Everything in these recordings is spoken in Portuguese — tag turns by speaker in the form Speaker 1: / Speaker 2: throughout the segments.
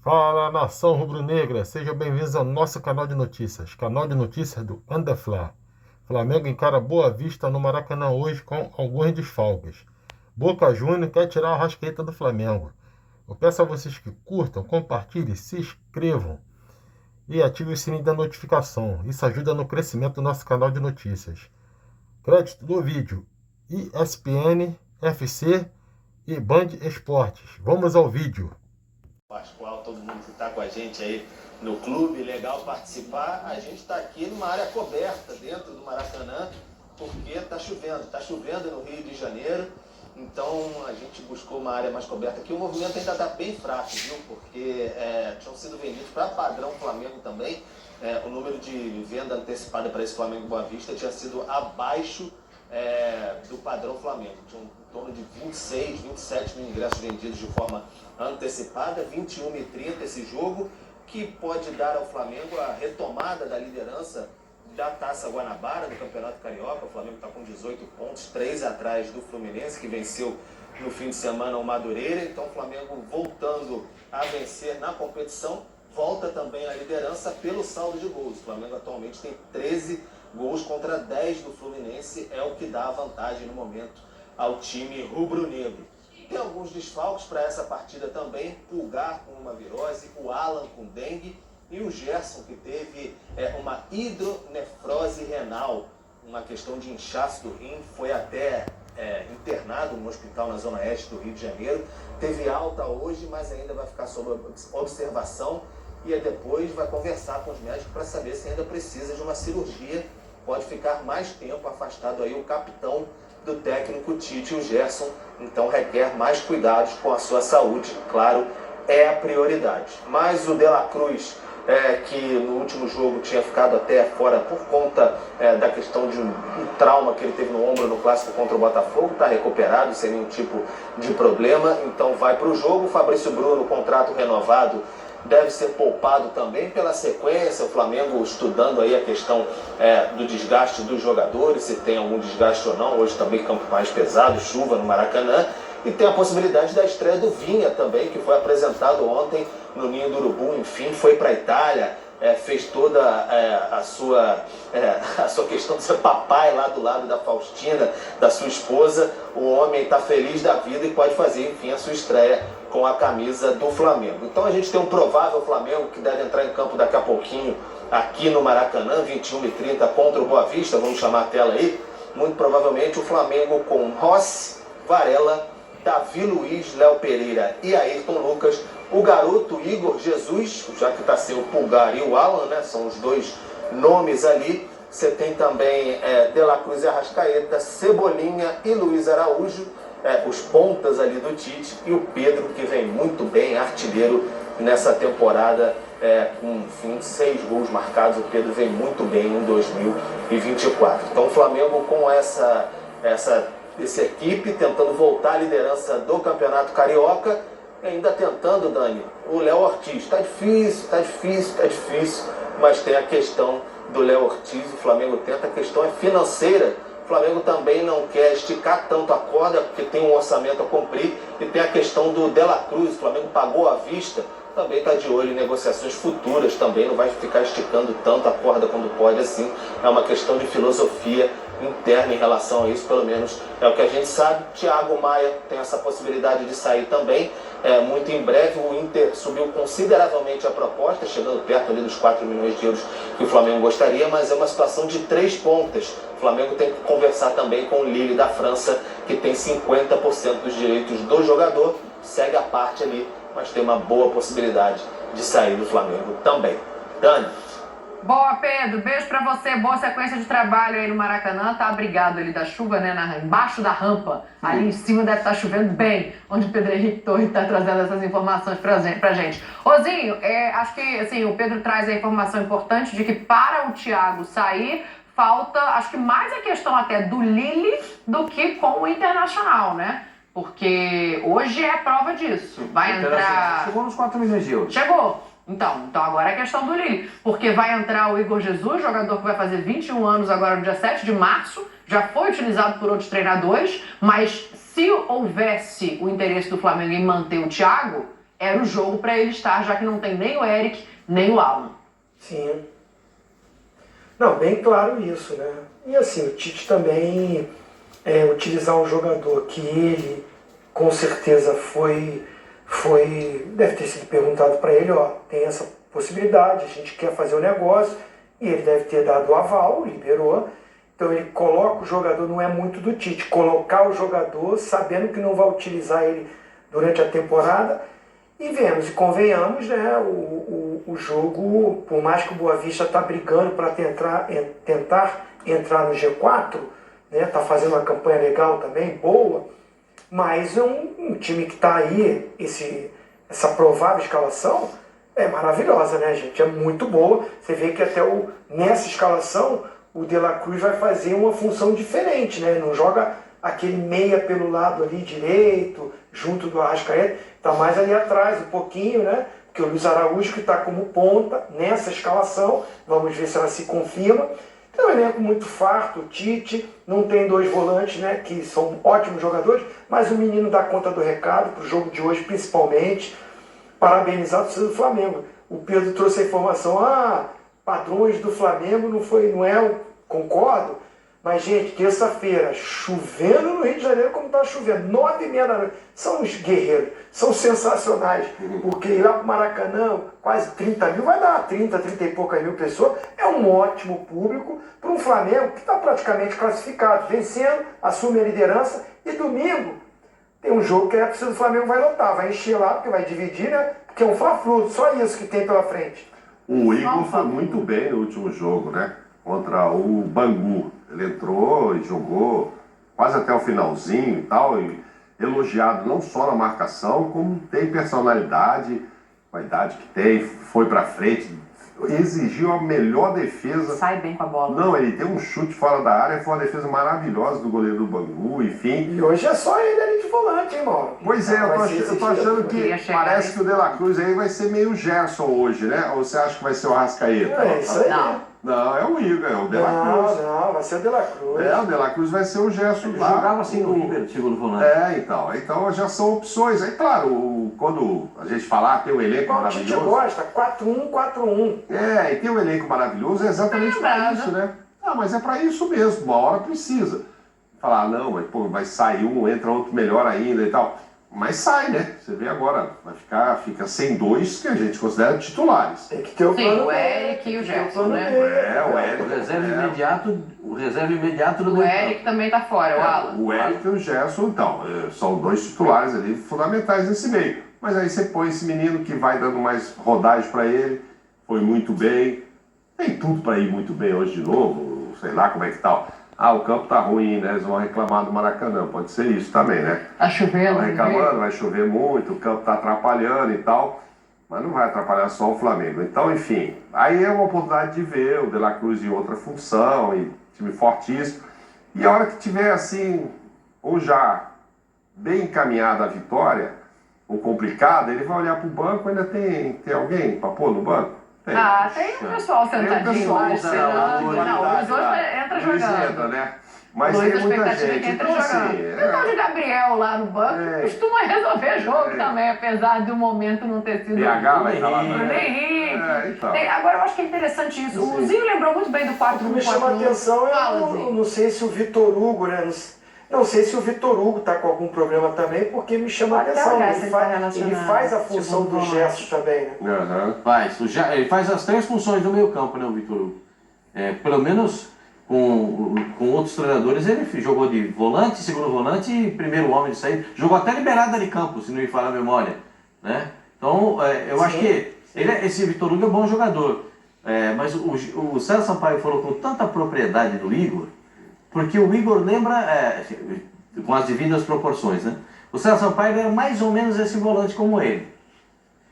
Speaker 1: Fala, nação rubro-negra, sejam bem-vindos ao nosso canal de notícias do Andeflá. Flamengo encara Boa Vista no Maracanã hoje com alguns desfalques. Boca Juniors quer tirar o Arrascaeta do Flamengo. Eu peço a vocês que curtam, compartilhem, se inscrevam e ativem o sininho da notificação. Isso ajuda no crescimento do nosso canal de notícias. Crédito do vídeo: ESPN, FC e Band Esportes. Vamos ao vídeo.
Speaker 2: Pascoal, todo mundo que está com a gente aí no clube, legal participar. A gente está aqui numa área coberta dentro do Maracanã, porque está chovendo no Rio de Janeiro, então a gente buscou uma área mais coberta aqui. O movimento ainda está bem fraco, viu? Porque tinham sido vendidos para padrão Flamengo também. O número de venda antecipada para esse Flamengo Boa Vista tinha sido abaixo do padrão Flamengo. Tinha em torno de 26, 27 mil ingressos vendidos de forma antecipada, 21h30 esse jogo, que pode dar ao Flamengo a retomada da liderança da Taça Guanabara, do Campeonato Carioca. O Flamengo está com 18 pontos, 3 atrás do Fluminense, que venceu no fim de semana o Madureira. Então o Flamengo voltando a vencer na competição, volta também à liderança pelo saldo de gols. O Flamengo atualmente tem 13 gols contra 10 do Fluminense, é o que dá a vantagem no momento ao time rubro-negro. Tem alguns desfalques para essa partida também: Pulgar com uma virose, o Alan com dengue e o Gerson, que teve uma hidronefrose renal, uma questão de inchaço do rim, foi até internado no hospital na zona oeste do Rio de Janeiro. Teve alta hoje, mas ainda vai ficar sob observação e depois vai conversar com os médicos para saber se ainda precisa de uma cirurgia. Pode ficar mais tempo afastado aí o capitão do técnico Tite, o Gerson, então requer mais cuidados com a sua saúde, claro, é a prioridade. Mas o De La Cruz, que no último jogo tinha ficado até fora por conta da questão de um trauma que ele teve no ombro no clássico contra o Botafogo, está recuperado sem nenhum tipo de problema, então vai para o jogo. Fabrício Bruno, contrato renovado, deve ser poupado também pela sequência. O Flamengo estudando aí a questão do desgaste dos jogadores, se tem algum desgaste ou não. Hoje também campo mais pesado, chuva no Maracanã. E tem a possibilidade da estreia do Vinha também, que foi apresentado ontem no Ninho do Urubu. Enfim, foi para a Itália, fez toda a sua questão de ser papai lá do lado da Faustina, da sua esposa. O homem está feliz da vida e pode fazer, enfim, a sua estreia com a camisa do Flamengo. Então a gente tem um provável Flamengo que deve entrar em campo daqui a pouquinho aqui no Maracanã, 21h30 contra o Boa Vista. Vamos chamar a tela aí. Muito provavelmente o Flamengo com Rossi, Varela, Davi Luiz, Léo Pereira e Ayrton Lucas. O garoto Igor Jesus, já que está sem o Pulgar e o Alan, né? São os dois nomes ali. Você tem também De La Cruz e Arrascaeta, Cebolinha e Luiz Araújo, os pontas ali do Tite, e o Pedro, que vem muito bem, artilheiro nessa temporada, com 26 gols marcados. O Pedro vem muito bem em 2024. Então o Flamengo com essa equipe tentando voltar à liderança do Campeonato Carioca, e ainda tentando, Dani, o Léo Ortiz. Está difícil, mas tem a questão do Léo Ortiz. O Flamengo tenta, a questão é financeira. O Flamengo também não quer esticar tanto a corda, porque tem um orçamento a cumprir, e tem a questão do De La Cruz. O Flamengo pagou à vista, também está de olho em negociações futuras, também não vai ficar esticando tanto a corda quando pode assim. É uma questão de filosofia interna em relação a isso, pelo menos é o que a gente sabe. Thiago Maia tem essa possibilidade de sair também, muito em breve. O Inter subiu consideravelmente a proposta, chegando perto ali dos 4 milhões de euros que o Flamengo gostaria, mas é uma situação de 3 pontas. O Flamengo tem que conversar também com o Lille da França, que tem 50% dos direitos do jogador, segue a parte ali, mas tem uma boa possibilidade de sair do Flamengo também. Dani.
Speaker 3: Boa, Pedro. Beijo pra você. Boa sequência de trabalho aí no Maracanã. Tá abrigado ali da chuva, né? Embaixo da rampa. Ali em cima deve estar chovendo bem, onde o Pedro Henrique Torres tá trazendo essas informações pra gente. Rosinho, acho que assim, o Pedro traz a informação importante de que para o Thiago sair, falta, acho que mais a questão até do Lille do que com o Internacional, né? Porque hoje é prova disso. Vai entrar...
Speaker 4: Chegou nos 4 milhões de euros.
Speaker 3: Chegou. Então agora é a questão do Lille, porque vai entrar o Igor Jesus, jogador que vai fazer 21 anos agora no dia 7 de março, já foi utilizado por outros treinadores, mas se houvesse o interesse do Flamengo em manter o Thiago, era o jogo para ele estar, já que não tem nem o Eric, nem o Alan.
Speaker 4: Sim. Não, bem claro isso, né? E assim, o Tite também utilizar um jogador que ele, com certeza, deve ter sido perguntado para ele, ó, tem essa possibilidade, a gente quer fazer o negócio, e ele deve ter dado o aval, liberou. Então ele coloca o jogador, não é muito do Tite, colocar o jogador sabendo que não vai utilizar ele durante a temporada. E vemos, e convenhamos, né, o jogo, por mais que o Boa Vista está brigando para tentar entrar no G4, né, está fazendo uma campanha legal também, boa, mas um time que está aí, essa provável escalação, é maravilhosa, né, gente? É muito boa. Você vê que até nessa escalação o De La Cruz vai fazer uma função diferente, né? Não joga aquele meia pelo lado ali direito, junto do Arrascaeta, está mais ali atrás um pouquinho, né? Porque o Luiz Araújo que está como ponta nessa escalação, vamos ver se ela se confirma. Então é um elenco muito farto, o Tite, não tem dois volantes, né, que são ótimos jogadores, mas o menino dá conta do recado, para o jogo de hoje principalmente. Parabenizar a torcida do Flamengo. O Pedro trouxe a informação, padrões do Flamengo não é, concordo, mas gente, terça-feira, chovendo no Rio de Janeiro como está chovendo, 9h30 da noite, são os guerreiros, são sensacionais, porque ir lá para o Maracanã, quase 30 mil, vai dar 30 e poucas mil pessoas, é um ótimo público para um Flamengo que está praticamente classificado, vencendo, assume a liderança, e domingo tem um jogo que a torcida do Flamengo vai lotar, vai encher lá, porque vai dividir, né? Porque é um Fla-Flu, só isso que tem pela frente.
Speaker 5: O Igor foi muito bem no último jogo, né? Contra o Bangu. Ele entrou e jogou quase até o finalzinho e tal, e elogiado não só na marcação, como tem personalidade, com a idade que tem, foi pra frente, exigiu a melhor defesa.
Speaker 3: Sai bem com a bola.
Speaker 5: Não, ele deu um chute fora da área, foi uma defesa maravilhosa do goleiro do Bangu, enfim.
Speaker 4: E hoje é só ele ali de volante, hein, Mauro?
Speaker 5: Pois é, eu tô achando que parece que o De La Cruz aí vai ser meio Gerson hoje, né? Ou você acha que vai ser o Arrascaeta?
Speaker 4: É isso aí.
Speaker 5: Não, é o Igor, é o De La Cruz.
Speaker 4: Não, vai ser o De La Cruz.
Speaker 5: O De La Cruz vai ser o Gerson
Speaker 6: Ele
Speaker 5: lá.
Speaker 6: jogava assim no River, segundo volante.
Speaker 5: Então já são opções. Aí, claro, quando a gente falar, tem um elenco
Speaker 4: O Tite
Speaker 5: maravilhoso.
Speaker 4: gosta, 4-1-4-1.
Speaker 5: E tem um elenco maravilhoso, é exatamente para isso, né? Mas é para isso mesmo, uma hora precisa. Falar, não, mas pô, vai sair um, entra outro melhor ainda e tal. Mas sai, né? Você vê agora, fica sem dois que a gente considera titulares.
Speaker 4: Tem que ter o plano.
Speaker 3: Sim, o Eric e o Gerson, né?
Speaker 5: O Eric.
Speaker 6: O reserva imediato do
Speaker 3: O Eric também tá fora, o Alan.
Speaker 5: O Eric e o Gerson, então, são dois titulares ali fundamentais nesse meio. Mas aí você põe esse menino que vai dando mais rodagem para ele, foi muito bem, tem tudo para ir muito bem hoje de novo, sei lá como é que tá. O campo tá ruim, né? Eles vão reclamar do Maracanã, pode ser isso também, né?
Speaker 3: Tá chovendo.
Speaker 5: Estão reclamando, vai chover muito, o campo tá atrapalhando e tal, mas não vai atrapalhar só o Flamengo. Então, enfim, aí é uma oportunidade de ver o De La Cruz em outra função, e time fortíssimo. E a hora que tiver assim, ou já bem encaminhada a vitória, ou complicada, ele vai olhar pro banco, ainda tem alguém para pôr no banco?
Speaker 3: Tem o pessoal sentadinho lá, esperando. Não, os outros entram jogando.
Speaker 5: Entra, né? Mas
Speaker 3: Luiz,
Speaker 5: tem
Speaker 3: a
Speaker 5: muita
Speaker 3: expectativa é
Speaker 5: gente.
Speaker 3: que entra
Speaker 5: Então,
Speaker 3: jogando.
Speaker 5: assim,
Speaker 3: O tal de Gabriel lá no banco costuma resolver jogo também, apesar do momento não ter sido...
Speaker 5: PH vai estar lá,
Speaker 3: Henrique.
Speaker 5: então.
Speaker 3: Agora eu acho que é interessante isso. O Zinho lembrou muito bem do 4-1-4-1.
Speaker 4: O que me chama a atenção eu não sei se o Vitor Hugo, né? Não sei se o Vitor Hugo está com algum problema também, porque me chama a atenção. Ele faz a função do Gerson também, né?
Speaker 6: Ele faz as três funções do meio campo, né, o Vitor Hugo? Pelo menos com outros treinadores, ele jogou de volante, segundo volante e primeiro homem de saída. Jogou até liberada de campo, se não me falha a memória. Né? Então, eu acho que esse Vitor Hugo é um bom jogador. Mas o César Sampaio falou com tanta propriedade do Igor, porque o Igor lembra, com as devidas proporções, né? O César Sampaio era mais ou menos esse volante como ele.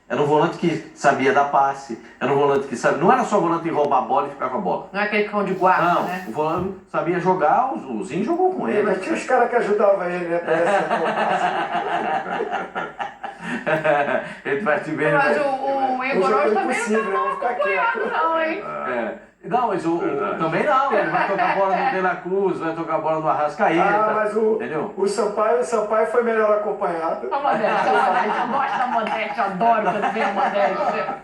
Speaker 6: Era um volante que sabia dar passe, era um volante que sabia... Não era só volante de roubar a bola e ficar com a bola.
Speaker 3: Não é aquele cão de guarda,
Speaker 6: não,
Speaker 3: né?
Speaker 6: O volante sabia jogar, o Zinho jogou com ele.
Speaker 4: Mas tinha os caras que ajudavam ele, né?
Speaker 6: Ele vai te ver.
Speaker 3: Mas o Igor hoje também
Speaker 4: impossível,
Speaker 3: não
Speaker 4: eu
Speaker 3: tá
Speaker 4: vou ficar
Speaker 3: acompanhado, não, hein?
Speaker 6: Não, mas também não. Ele vai tocar a bola no De La Cruz, vai tocar a bola no Arrascaeta.
Speaker 4: Mas
Speaker 6: entendeu?
Speaker 4: o Sampaio foi melhor acompanhado.
Speaker 3: A modéstia, eu gosto da modéstia, adoro quando vem a modéstia.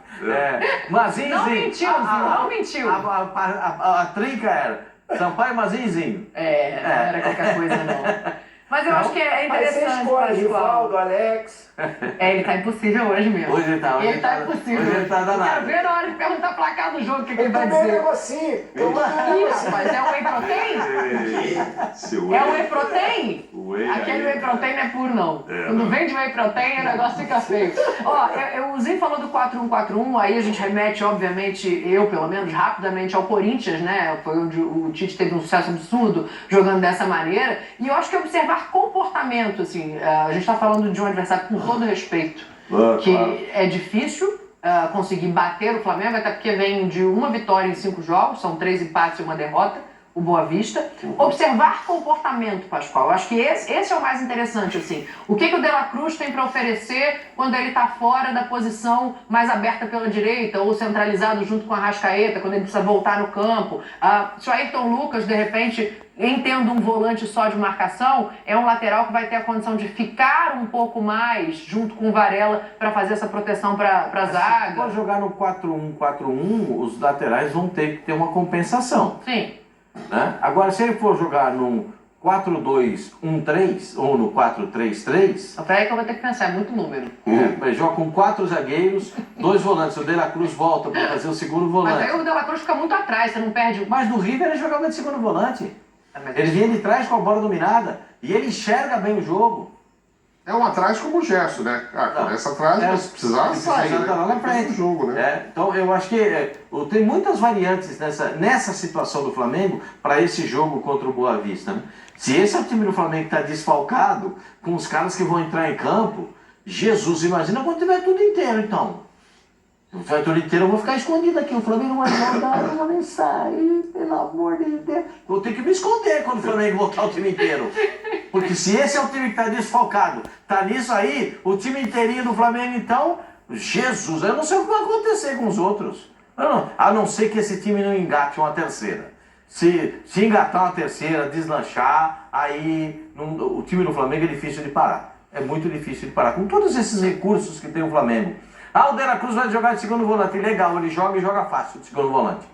Speaker 6: Mazinho.
Speaker 3: Não mentiu, não mentiu.
Speaker 6: A trinca era Sampaio e Mazinho.
Speaker 3: Não era qualquer coisa, não. Mas eu acho que é
Speaker 4: Aí você
Speaker 3: interessante,
Speaker 4: escolhe
Speaker 3: Pascoal.
Speaker 4: Rivaldo, Alex.
Speaker 3: Ele tá impossível hoje mesmo.
Speaker 6: Hoje ele tá
Speaker 3: impossível.
Speaker 6: Hoje ele tá
Speaker 3: Eu
Speaker 6: danado.
Speaker 3: quero ver na hora de perguntar a placar do jogo o que ele
Speaker 4: Eu
Speaker 3: vai
Speaker 4: tomei um
Speaker 3: dizer.
Speaker 4: negocinho.
Speaker 3: Ih, rapaz, é o Whey Protein?
Speaker 5: Esse
Speaker 3: É o Whey Protein?
Speaker 5: Whey
Speaker 3: Aquele
Speaker 5: aí,
Speaker 3: Whey Protein não é puro, não. Quando vem de Whey Protein, o negócio fica feio. Ó, o Zinho falou do 4-1-4-1, aí a gente remete, obviamente, eu pelo menos, rapidamente ao Corinthians, né? Foi onde o Tite teve um sucesso absurdo jogando dessa maneira. E eu acho que observar comportamento, assim, a gente tá falando de um adversário com todo respeito, que é difícil conseguir bater o Flamengo, até porque vem de uma vitória em 5 jogos, são 3 empates e uma derrota, o Boa Vista. Observar comportamento, Pascoal, eu acho que esse é o mais interessante, assim. O que o De La Cruz tem para oferecer quando ele está fora da posição mais aberta pela direita, ou centralizado junto com a Arrascaeta, quando ele precisa voltar no campo. Se o Ayrton Lucas, de repente, entendo um volante só de marcação, é um lateral que vai ter a condição de ficar um pouco mais junto com o Varela para fazer essa proteção para a zaga.
Speaker 6: Se for jogar no 4-1-4-1, os laterais vão ter que ter uma compensação.
Speaker 3: Sim.
Speaker 6: Né? Agora, se ele for jogar no 4-2-1-3 ou no 4-3-3...
Speaker 3: Até aí que eu vou ter que pensar, é muito número.
Speaker 6: Joga com 4 zagueiros, 2 volantes. O De La Cruz volta para fazer o segundo volante.
Speaker 3: Mas aí o De La Cruz fica muito atrás, você não perde...
Speaker 6: Mas no River ele jogava de segundo volante. Ele vinha de trás com a bola dominada e ele enxerga bem o jogo.
Speaker 5: É um atrás como o Gerson, né? Começa atrás, mas se precisar, sai,
Speaker 6: já tá lá na frente.
Speaker 5: do jogo, né?
Speaker 6: Então eu acho que tem muitas variantes nessa situação do Flamengo para esse jogo contra o Boa Vista. Né? Se esse é o time do Flamengo que está desfalcado, com os caras que vão entrar em campo, Jesus, imagina quando tiver tudo inteiro, então. Se tiver tudo inteiro, eu vou ficar escondido aqui. O Flamengo vai jogar, eu vou nem sair, pelo amor de Deus. Vou ter que me esconder quando o Flamengo voltar o time inteiro. Porque se esse é o time que está desfalcado, tá nisso aí, o time inteirinho do Flamengo, então, Jesus, eu não sei o que vai acontecer com os outros. A não ser que esse time não engate uma terceira. Se engatar uma terceira, deslanchar, aí o time do Flamengo é difícil de parar. É muito difícil de parar. Com todos esses recursos que tem o Flamengo. O De La Cruz vai jogar de segundo volante. Legal, ele joga e joga fácil de segundo volante.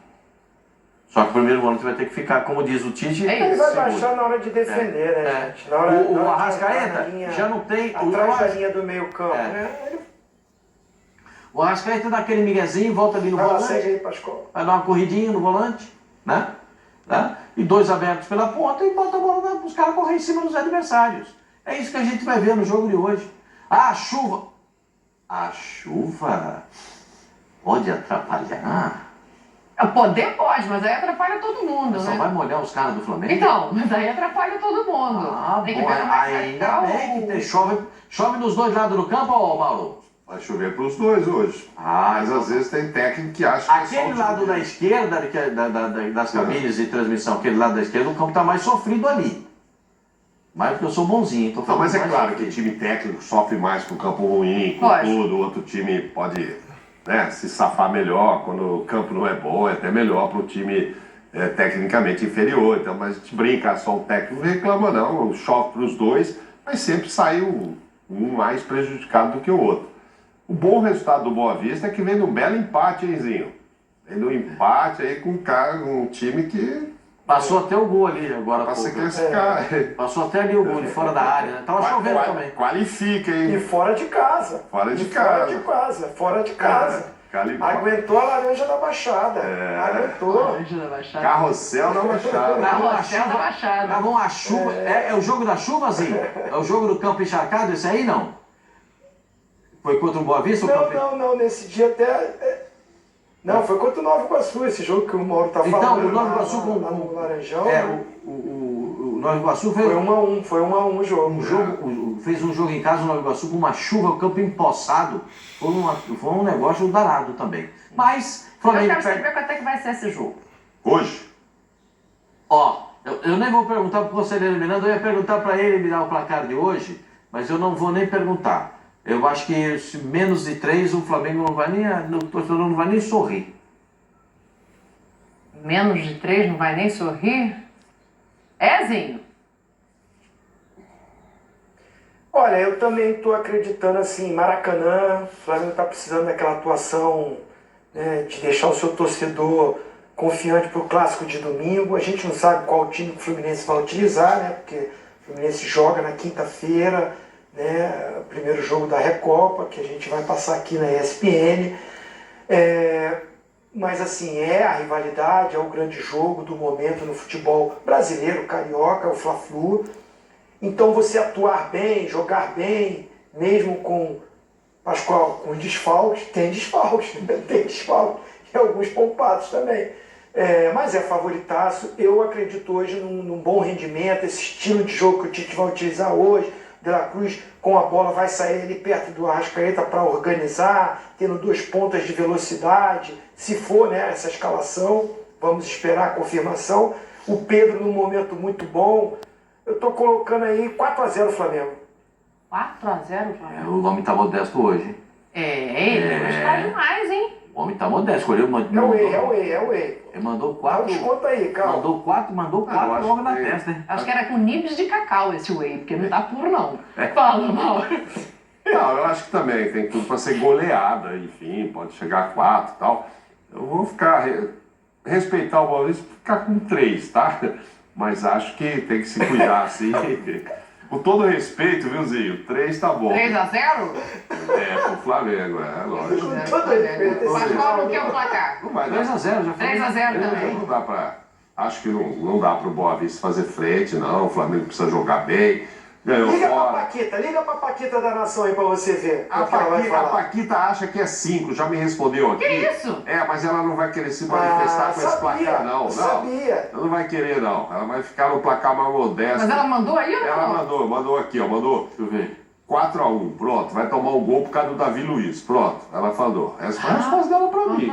Speaker 6: Só que o primeiro volante vai ter que ficar, como diz o Tite,
Speaker 4: Ele vai baixar na hora de defender, né, gente? Na hora,
Speaker 6: o Arrascaeta já não tem...
Speaker 4: Atrás da linha do meio campo.
Speaker 6: O Arrascaeta dá aquele miguezinho, volta ali no volante.
Speaker 4: Segue aí, Pascoal.
Speaker 6: Vai dar uma corridinha no volante, né? E 2 abertos pela ponta e bota a bola para os caras correr em cima dos adversários. É isso que a gente vai ver no jogo de hoje. A chuva pode atrapalhar.
Speaker 3: Poder pode, mas aí atrapalha todo mundo,
Speaker 6: Só
Speaker 3: né?
Speaker 6: vai molhar os caras do Flamengo?
Speaker 3: Então, mas aí atrapalha todo mundo. Tem que ver como é que vai
Speaker 6: ainda
Speaker 3: ficar
Speaker 6: bem que chove nos dois lados do campo, Mauro.
Speaker 5: Vai chover para os dois hoje. Mas às vezes tem técnico que acha que
Speaker 6: aquele lado da esquerda, das cabines de transmissão, aquele lado da esquerda, o campo está mais sofrido ali. Mas porque eu sou bonzinho, então
Speaker 5: Não, mas é claro que time técnico sofre mais com o campo ruim, com tudo. O outro time pode se safar melhor quando o campo não é bom, é até melhor para o time tecnicamente inferior. Então, mas a gente brinca, só o técnico não reclama não, chove para os dois, mas sempre sai um mais prejudicado do que o outro. O bom resultado do Boa Vista é que vem num belo empate, hein, Zinho? Vem num empate aí com um time que...
Speaker 6: Passou até o gol ali agora.
Speaker 5: Pra se classificar.
Speaker 6: Passou até ali o gol de fora da área, né? Tava chovendo também.
Speaker 5: Qualifica, hein?
Speaker 4: E fora de casa.
Speaker 5: Fora de casa.
Speaker 4: Aguentou a laranja da Baixada. Aguentou.
Speaker 3: Laranja da Baixada.
Speaker 5: Carrossel da Baixada.
Speaker 3: Carrossel da Baixada.
Speaker 6: Tava uma chuva. É o jogo da chuva, assim? É o jogo do campo encharcado, esse aí não? Foi contra o Boa Vista?
Speaker 4: Não, nesse dia até... Não, foi contra o Nova Iguaçu, esse jogo que o Mauro tá falando.
Speaker 6: Então, o Nova Iguaçu
Speaker 4: lá no Laranjão.
Speaker 6: O Nova Iguaçu fez...
Speaker 4: Foi 1-1 o jogo.
Speaker 6: Fez um jogo em casa, o Nova Iguaçu, com uma chuva, o campo empoçado. Foi um negócio danado também. Mas, Flamengo...
Speaker 3: Eu quero saber quanto é que vai ser esse jogo.
Speaker 5: Hoje?
Speaker 6: Eu nem vou perguntar pro conselheiro eliminando, eu ia perguntar para ele me dar o placar de hoje, mas eu não vou nem perguntar. Eu acho que menos de 3 o Flamengo não vai nem, o torcedor não vai nem sorrir.
Speaker 3: Menos de 3 não vai nem sorrir? Zinho?
Speaker 4: Olha, eu também estou acreditando assim, Maracanã, o Flamengo está precisando daquela atuação, né, de deixar o seu torcedor confiante para o clássico de domingo. A gente não sabe qual time que o Fluminense vai utilizar, né, porque o Fluminense joga na quinta-feira, né, o primeiro jogo da Recopa, que a gente vai passar aqui na ESPN. Mas assim, a rivalidade, é o grande jogo do momento no futebol brasileiro, carioca, o Fla-Flu. Então você atuar bem, jogar bem, mesmo com Pascoal, com desfalques, tem desfalques, e alguns poupados também. Mas é favoritaço. Eu acredito hoje num bom rendimento, esse estilo de jogo que o Tite vai utilizar hoje. De La Cruz com a bola vai sair ali perto do Arrascaeta para organizar, tendo 2 pontas de velocidade, se for, né, essa escalação, vamos esperar a confirmação. O Pedro num momento muito bom. Eu estou colocando aí 4-0 Flamengo.
Speaker 3: 4-0 Flamengo?
Speaker 6: O homem tá modesto hoje.
Speaker 3: Ele vai estar demais, hein?
Speaker 6: O homem tá modesto, escolheu uma.
Speaker 4: É o Whey.
Speaker 6: Ele mandou 4.
Speaker 4: Desconta aí, calma.
Speaker 6: Mandou 4 logo na testa, hein?
Speaker 3: Acho que era com nibs de cacau esse whey, porque não tá puro, não. Fala, Mauro.
Speaker 5: Não, eu acho que também tem tudo para ser goleada, enfim, pode chegar a 4 e tal. Eu vou ficar, respeitar o Maurício, ficar com 3, tá? Mas acho que tem que se cuidar, assim. Com todo respeito, viu, Zinho? 3 tá bom.
Speaker 3: 3-0?
Speaker 5: Pro Flamengo, lógico.
Speaker 4: Com todo respeito.
Speaker 3: Pascoal não quer o placar.
Speaker 5: Não vai dar.
Speaker 6: 3-0 já foi.
Speaker 3: 3-0 também.
Speaker 5: Não dá pra... Acho que não dá pro Boa Vista fazer frente, não. O Flamengo precisa jogar bem. Ganhou
Speaker 4: Liga
Speaker 5: fora.
Speaker 4: liga pra Paquita da Nação aí pra você ver.
Speaker 5: A Paquita acha que é 5, já me respondeu aqui.
Speaker 3: Que isso?
Speaker 5: Mas ela não vai querer se manifestar com esse placar, não.
Speaker 4: Sabia.
Speaker 5: Ela não vai querer, não. Ela vai ficar no placar mais modesto.
Speaker 3: Mas ela mandou aí ou não?
Speaker 5: Ela mandou aqui, ó. Mandou.
Speaker 6: Deixa eu ver.
Speaker 5: 4-1, pronto, vai tomar um gol por causa do Davi Luiz, pronto, ela falou. Essa foi a resposta dela pra mim.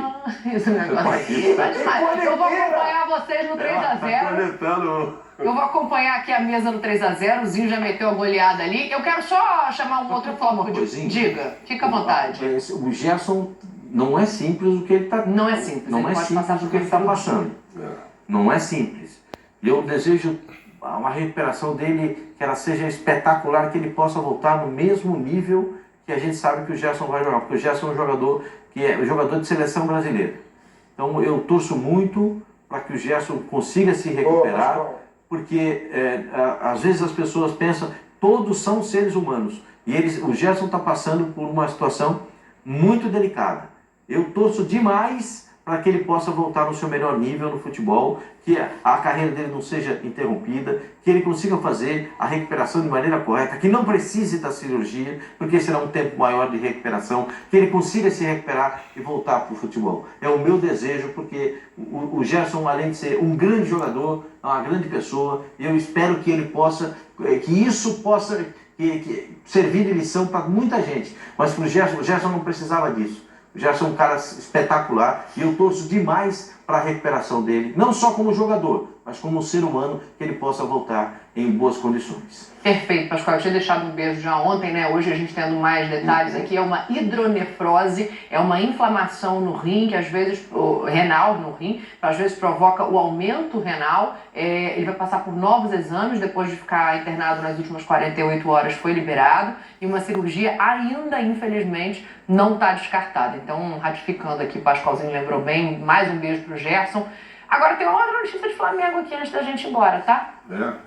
Speaker 3: Esse negócio aí tá demais. Eu vou acompanhar vocês no 3-0.
Speaker 5: Coletando.
Speaker 3: Eu vou acompanhar aqui a mesa no 3-0. O Zinho já meteu a goleada ali. Eu quero só chamar um outro foco. Diga, fica à vontade.
Speaker 6: O Gerson não é simples o que ele tá.
Speaker 3: Não é simples.
Speaker 6: Não é simples o que ele tá passando. Não é simples. Eu desejo uma recuperação dele, que ela seja espetacular, que ele possa voltar no mesmo nível que a gente sabe que o Gerson vai jogar, porque o Gerson é um jogador que é um jogador de seleção brasileira. Então eu torço muito para que o Gerson consiga se recuperar, porque às vezes as pessoas pensam, todos são seres humanos, e o Gerson está passando por uma situação muito delicada. Eu torço demais para que ele possa voltar no seu melhor nível no futebol, que a carreira dele não seja interrompida, que ele consiga fazer a recuperação de maneira correta, que não precise da cirurgia, porque será um tempo maior de recuperação, que ele consiga se recuperar e voltar para o futebol. É o meu desejo, porque o Gerson, além de ser um grande jogador, é uma grande pessoa, e eu espero que ele possa, que isso possa servir de lição para muita gente. Mas para o Gerson não precisava disso. O Gerson é um cara espetacular e eu torço demais para a recuperação dele, não só como jogador, mas como ser humano, que ele possa voltar em boas condições.
Speaker 3: Perfeito, Pascoal. Eu tinha deixado um beijo já ontem, né? Hoje a gente tendo mais detalhes aqui. É uma hidronefrose, é uma inflamação no rim, que às vezes, renal no rim, às vezes provoca o aumento renal. Ele vai passar por novos exames, depois de ficar internado nas últimas 48 horas, foi liberado. E uma cirurgia ainda, infelizmente, não está descartada. Então, ratificando aqui, Pascoalzinho lembrou bem, mais um beijo pro Gerson. Agora tem uma outra notícia de Flamengo aqui antes da gente ir embora, tá?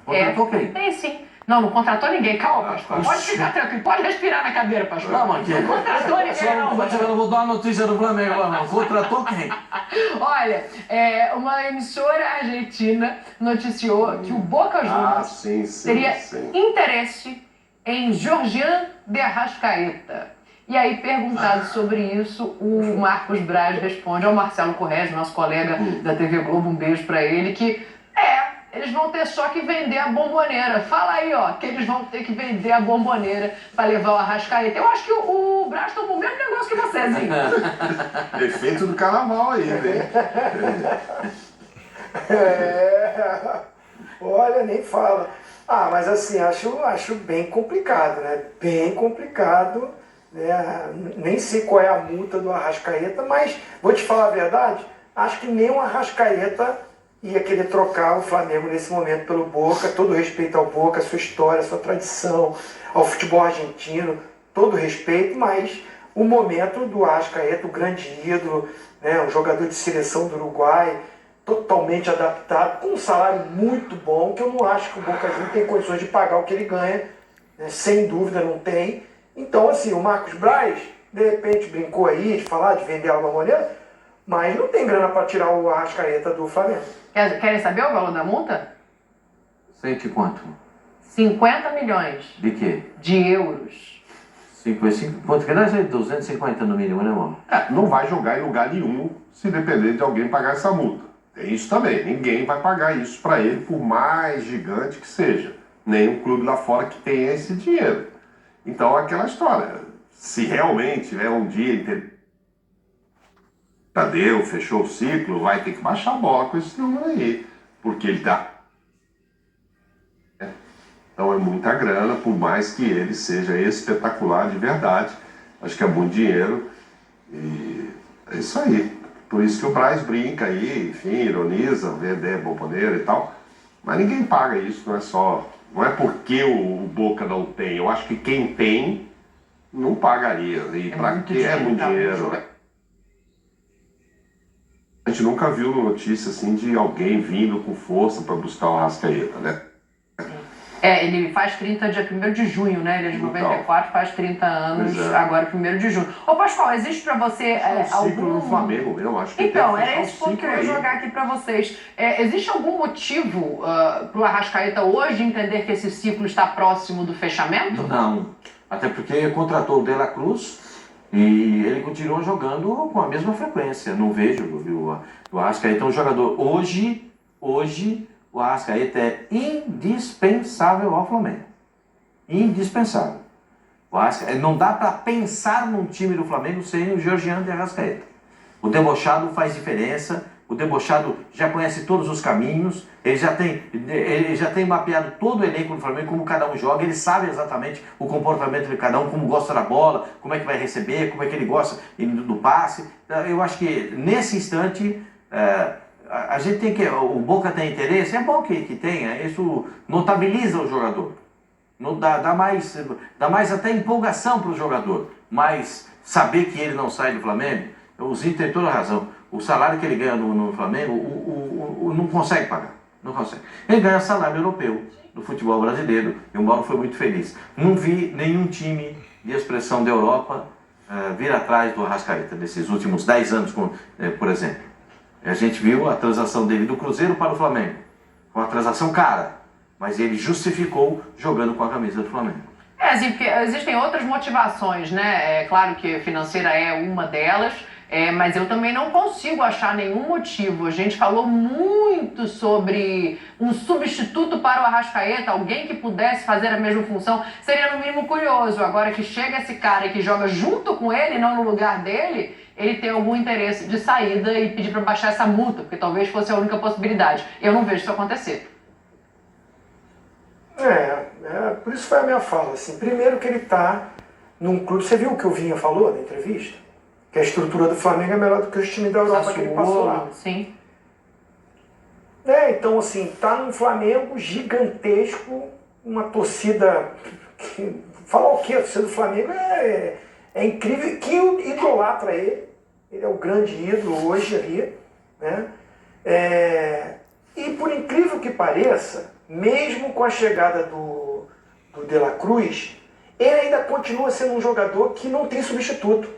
Speaker 6: Contratou quem?
Speaker 3: Tem sim. Não contratou ninguém. Calma, Pascoal. Pode ficar tranquilo. Pode respirar na cadeira, Pascoal.
Speaker 6: Não, aqui.
Speaker 3: Não contratou ninguém, não.
Speaker 6: Eu vou dar uma notícia do Flamengo lá, não. Contratou quem?
Speaker 3: Olha, uma emissora argentina noticiou que o Boca Juniors teria interesse em Georgian de Arrascaeta. E aí, perguntado sobre isso, o Marcos Braz responde ao Marcelo Corrêa, nosso colega da TV Globo, um beijo pra ele, que eles vão ter só que vender a bomboneira. Fala aí, que eles vão ter que vender a bomboneira pra levar o Arrascaeta. Eu acho que o Braz tomou o mesmo negócio que você, Zinho.
Speaker 5: Efeito do carnaval aí, né?
Speaker 4: Olha, nem fala. Mas assim, acho bem complicado, né? Bem complicado. Nem sei qual é a multa do Arrascaeta, mas vou te falar a verdade, acho que nem o Arrascaeta ia querer trocar o Flamengo nesse momento pelo Boca. Todo respeito ao Boca, a sua história, a sua tradição, ao futebol argentino, todo respeito, mas o momento do Arrascaeta, o grande ídolo, um jogador de seleção do Uruguai, totalmente adaptado, com um salário muito bom, que eu não acho que o Boca Juniors tem condições de pagar o que ele ganha, sem dúvida não tem. Então, assim, o Marcos Braz, de repente, brincou aí de falar, de vender alguma maneira, mas não tem grana para tirar o Arrascaeta do Flamengo.
Speaker 3: Querem saber o valor da multa?
Speaker 6: Sei que quanto?
Speaker 3: 50 milhões.
Speaker 6: De quê?
Speaker 3: De euros.
Speaker 6: 55, quanto que dá? 250 no mínimo, né, irmão?
Speaker 5: Não vai jogar em lugar nenhum se depender de alguém pagar essa multa. Tem isso também. Ninguém vai pagar isso para ele, por mais gigante que seja. Nenhum clube lá fora que tenha esse dinheiro. Então, aquela história. Se realmente tiver um dia Tadeu, fechou o ciclo, vai ter que baixar a bola com esse número aí. Porque ele tá. Então é muita grana, por mais que ele seja espetacular de verdade. Acho que é muito dinheiro. E é isso aí. Por isso que o Braz brinca aí, enfim, ironiza, vender bomboneira e tal. Mas ninguém paga isso, não é porque o Boca não tem. Eu acho que quem tem não pagaria. E para que é muito dinheiro, né? A gente nunca viu notícia assim de alguém vindo com força para buscar o Arrascaeta, né?
Speaker 3: Ele faz 30 dia 1º de junho, né? Ele é de 94, faz 30 anos agora, 1º de junho. Ô, Pascoal, existe pra você
Speaker 5: ciclo no Flamengo mesmo, acho que
Speaker 3: Então,
Speaker 5: tem que
Speaker 3: era esse ponto que eu ia jogar aqui pra vocês. Existe algum motivo pro Arrascaeta hoje entender que esse ciclo está próximo do fechamento?
Speaker 6: Não. Até porque contratou o De La Cruz e ele continuou jogando com a mesma frequência. Não vejo, viu? O Arrascaeta é um jogador. Hoje, o Arrascaeta é indispensável ao Flamengo. Indispensável. Não dá para pensar num time do Flamengo sem o Georgiano de Arrascaeta. O debochado faz diferença. O debochado já conhece todos os caminhos. Ele já tem mapeado todo o elenco do Flamengo, como cada um joga. Ele sabe exatamente o comportamento de cada um, como gosta da bola, como é que vai receber, como é que ele gosta do passe. Eu acho que nesse instante... a gente tem que... O Boca tem interesse, é bom que tenha, isso notabiliza o jogador, dá mais até empolgação para o jogador, mas saber que ele não sai do Flamengo, o Zito tem toda a razão, o salário que ele ganha no Flamengo, não consegue pagar, não consegue. Ele ganha salário europeu do futebol brasileiro, e o Mauro foi muito feliz. Não vi nenhum time de expressão da Europa vir atrás do Arrascaeta, nesses últimos 10 anos, por exemplo. A gente viu a transação dele do Cruzeiro para o Flamengo. Uma transação cara, mas ele justificou jogando com a camisa do Flamengo.
Speaker 3: Assim, porque existem outras motivações, né? É claro que financeira é uma delas, mas eu também não consigo achar nenhum motivo. A gente falou muito sobre um substituto para o Arrascaeta, alguém que pudesse fazer a mesma função. Seria no mínimo curioso. Agora que chega esse cara e que joga junto com ele, não no lugar dele, ele tem algum interesse de saída e pedir para baixar essa multa, porque talvez fosse a única possibilidade. Eu não vejo isso acontecer.
Speaker 4: Por isso foi a minha fala. Assim, primeiro que ele está num clube... Você viu o que o Vinha falou na entrevista? Que a estrutura do Flamengo é melhor do que os times da Europa que ele passou lá.
Speaker 3: Sim.
Speaker 4: Então, assim, tá num Flamengo gigantesco, uma torcida... Falar o quê? A torcida do Flamengo é incrível, que idolatra ele. Ele é o grande ídolo hoje ali, né? E por incrível que pareça, mesmo com a chegada do De La Cruz, ele ainda continua sendo um jogador que não tem substituto.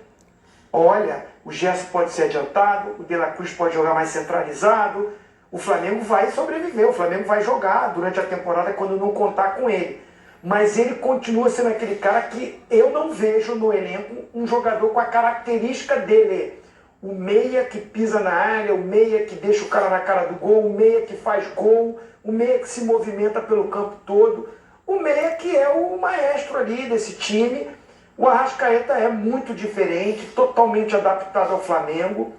Speaker 4: Olha, o Gerson pode ser adiantado, o De La Cruz pode jogar mais centralizado, o Flamengo vai sobreviver, o Flamengo vai jogar durante a temporada quando não contar com ele. Mas ele continua sendo aquele cara que eu não vejo no elenco um jogador com a característica dele. O meia que pisa na área, o meia que deixa o cara na cara do gol, o meia que faz gol, o meia que se movimenta pelo campo todo, o meia que é o maestro ali desse time. O Arrascaeta é muito diferente, totalmente adaptado ao Flamengo,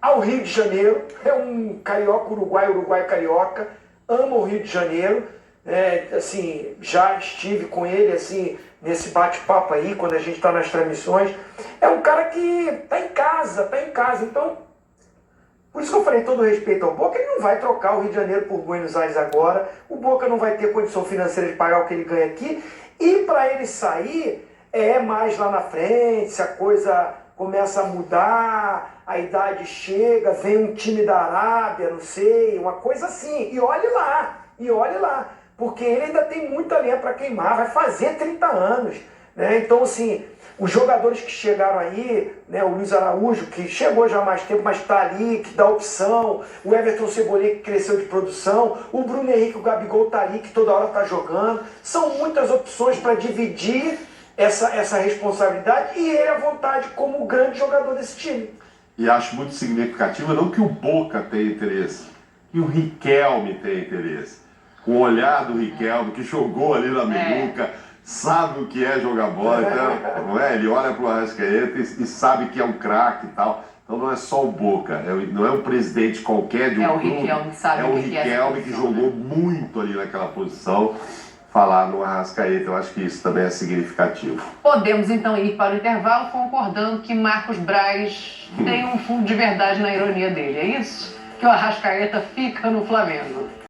Speaker 4: ao Rio de Janeiro, é um carioca uruguai carioca, ama o Rio de Janeiro. Assim, já estive com ele assim, nesse bate-papo aí, quando a gente está nas transmissões, é um cara que tá em casa, então, por isso que eu falei todo respeito ao Boca, ele não vai trocar o Rio de Janeiro por Buenos Aires agora, o Boca não vai ter condição financeira de pagar o que ele ganha aqui, e para ele sair, é mais lá na frente, se a coisa começa a mudar, a idade chega, vem um time da Arábia, não sei, uma coisa assim, e olhe lá, porque ele ainda tem muita lenha para queimar, vai fazer 30 anos, né? Então, assim, os jogadores que chegaram aí, né, o Luiz Araújo, que chegou já há mais tempo, mas está ali, que dá opção, o Everton Cebolinha, que cresceu de produção, o Bruno Henrique, o Gabigol está ali, que toda hora está jogando, são muitas opções para dividir essa responsabilidade e ele à vontade como o grande jogador desse time.
Speaker 5: E acho muito significativo, não que o Boca tenha interesse, que o Riquelme tem interesse. Com o olhar do Riquelme, que jogou ali na Meluca, sabe o que é jogar bola, então, não é? Ele olha para o Arrascaeta e sabe que é um craque e tal. Então não é só o Boca, não é um presidente qualquer de um clube.
Speaker 3: É o Riquelme que sabe
Speaker 5: o Riquelme que jogou muito ali naquela posição. Falar no Arrascaeta, eu acho que isso também é significativo.
Speaker 3: Podemos então ir para o intervalo concordando que Marcos Braz tem um fundo de verdade na ironia dele, é isso? Que o Arrascaeta fica no Flamengo.